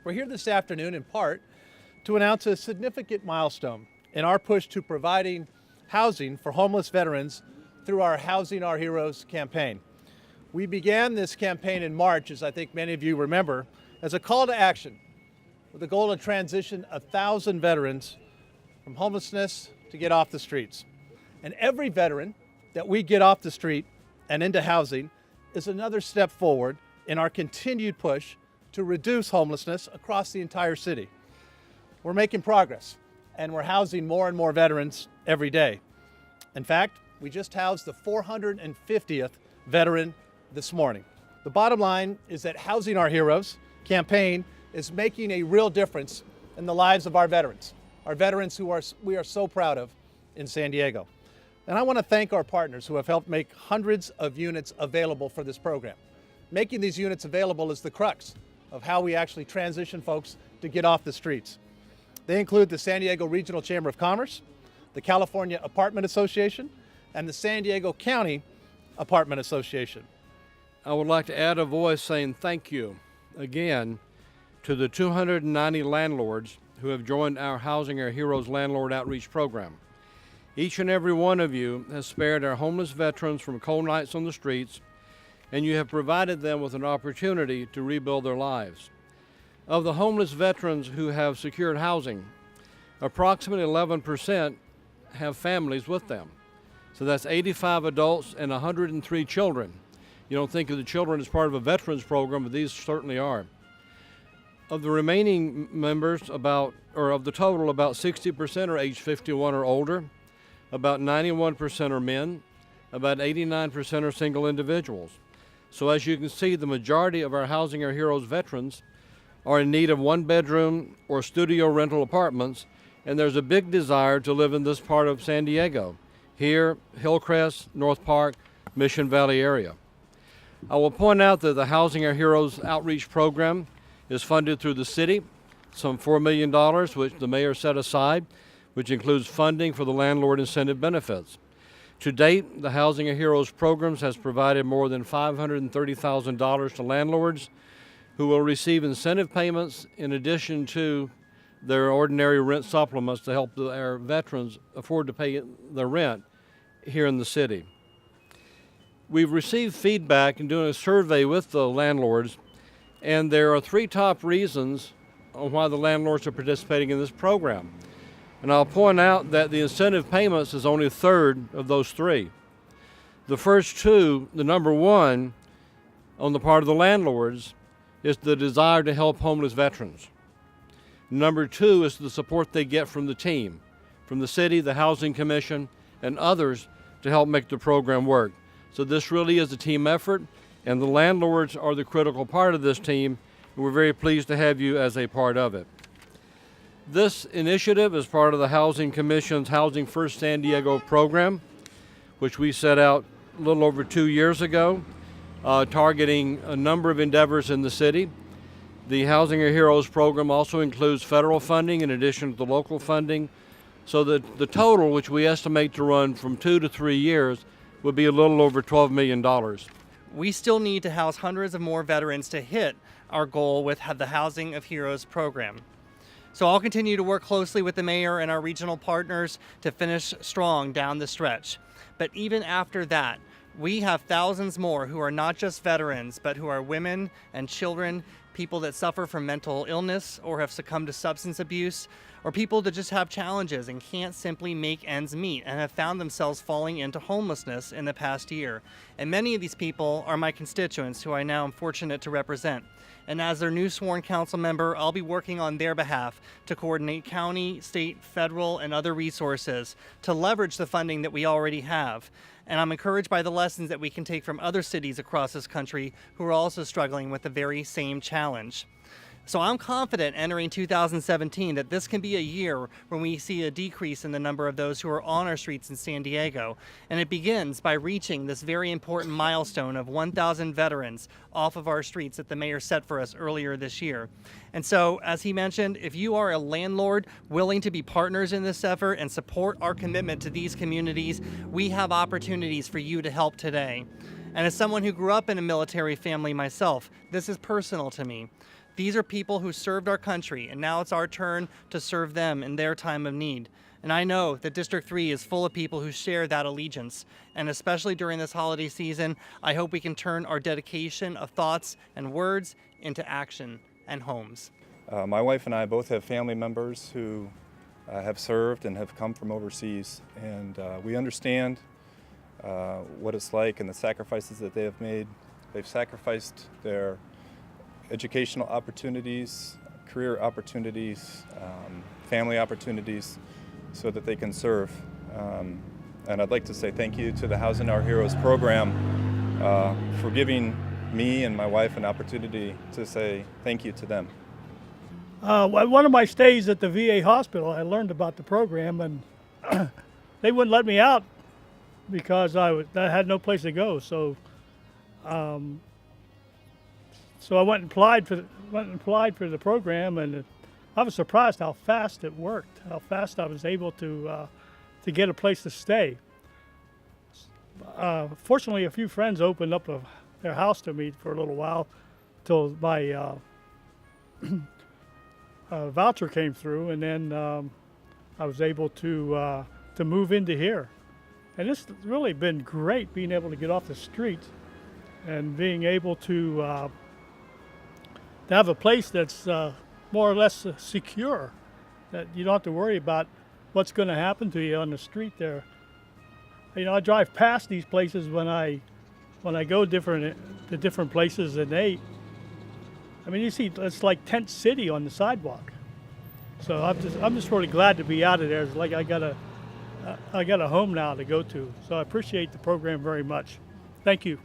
We're here this afternoon in part to announce a significant milestone in our push to providing housing for homeless veterans through our Housing Our Heroes campaign. We began this campaign in March, as I think many of you remember, as a call to action with the goal to transition 1,000 veterans from homelessness to get off the streets. And every veteran that we get off the street and into housing is another step forward in our continued push to reduce homelessness across the entire city. We're making progress, and we're housing more and more veterans every day. In fact, we just housed the 450th veteran this morning. The bottom line is that Housing Our Heroes campaign is making a real difference in the lives of our veterans who we are so proud of in San Diego. And I want to thank our partners who have helped make hundreds of units available for this program. Making these units available is the crux of how we actually transition folks to get off the streets. They include the San Diego Regional Chamber of Commerce, the California Apartment Association, and the San Diego County Apartment Association. I would like to add a voice saying thank you again to the 290 landlords who have joined our Housing Our Heroes Landlord Outreach Program. Each and every one of you has spared our homeless veterans from cold nights on the streets, and you have provided them with an opportunity to rebuild their lives. Of the homeless veterans who have secured housing, approximately 11% have families with them. So that's 85 adults and 103 children. You don't think of the children as part of a veterans program, but these certainly are. Of the remaining members, of the total, about 60% are age 51 or older, about 91% are men, about 89% are single individuals. So as you can see, the majority of our Housing Our Heroes veterans are in need of one-bedroom or studio rental apartments, and there's a big desire to live in this part of San Diego, here, Hillcrest, North Park, Mission Valley area. I will point out that the Housing Our Heroes outreach program is funded through the city, some $4 million, which the mayor set aside, which includes funding for the landlord incentive benefits. To date, the Housing Our Heroes programs has provided more than $530,000 to landlords who will receive incentive payments in addition to their ordinary rent supplements to help our veterans afford to pay their rent here in the city. We've received feedback in doing a survey with the landlords, and there are three top reasons on why the landlords are participating in this program. And I'll point out that the incentive payments is only a third of those three. The first two, the number one on the part of the landlords, is the desire to help homeless veterans. Number two is the support they get from the team, from the city, the Housing Commission, and others to help make the program work. So this really is a team effort, and the landlords are the critical part of this team, and we're very pleased to have you as a part of it. This initiative is part of the Housing Commission's Housing First San Diego program, which we set out a little over 2 years ago, targeting a number of endeavors in the city. The Housing Our Heroes program also includes federal funding in addition to the local funding, so that the total, which we estimate to run from 2 to 3 years, would be a little over $12 million. We still need to house hundreds of more veterans to hit our goal with the Housing of Heroes program. So I'll continue to work closely with the mayor and our regional partners to finish strong down the stretch. But even after that, we have thousands more who are not just veterans, but who are women and children, people that suffer from mental illness or have succumbed to substance abuse, or people that just have challenges and can't simply make ends meet and have found themselves falling into homelessness in the past year. And many of these people are my constituents who I now am fortunate to represent. And as their new sworn council member, I'll be working on their behalf to coordinate county, state, federal, and other resources to leverage the funding that we already have. And I'm encouraged by the lessons that we can take from other cities across this country who are also struggling with the very same challenge. So I'm confident entering 2017 that this can be a year when we see a decrease in the number of those who are on our streets in San Diego. And it begins by reaching this very important milestone of 1,000 veterans off of our streets that the mayor set for us earlier this year. And so, as he mentioned, if you are a landlord willing to be partners in this effort and support our commitment to these communities, we have opportunities for you to help today. And as someone who grew up in a military family myself, this is personal to me. These are people who served our country, and now it's our turn to serve them in their time of need. And I know that District 3 is full of people who share that allegiance. And especially during this holiday season, I hope we can turn our dedication of thoughts and words into action and homes. My wife and I both have family members who have served and have come from overseas, and we understand what it's like and the sacrifices that they have made. They've sacrificed their educational opportunities, career opportunities, family opportunities, so that they can serve. And I'd like to say thank you to the Housing Our Heroes program for giving me and my wife an opportunity to say thank you to them. One of my stays at the VA hospital, I learned about the program, and they wouldn't let me out because I had no place to go. So, I went and applied for the program, and I was surprised how fast it worked, how fast I was able to get a place to stay. Fortunately, a few friends opened up their house to me for a little while till my voucher came through, and then I was able to move into here. And it's really been great being able to get off the street and being able to have a place that's more or less secure, that you don't have to worry about what's going to happen to you on the street there. You know, I drive past these places when I go to different places, and I mean, you see, it's like tent city on the sidewalk. So I'm just really glad to be out of there. It's like I got a home now to go to. So I appreciate the program very much. Thank you.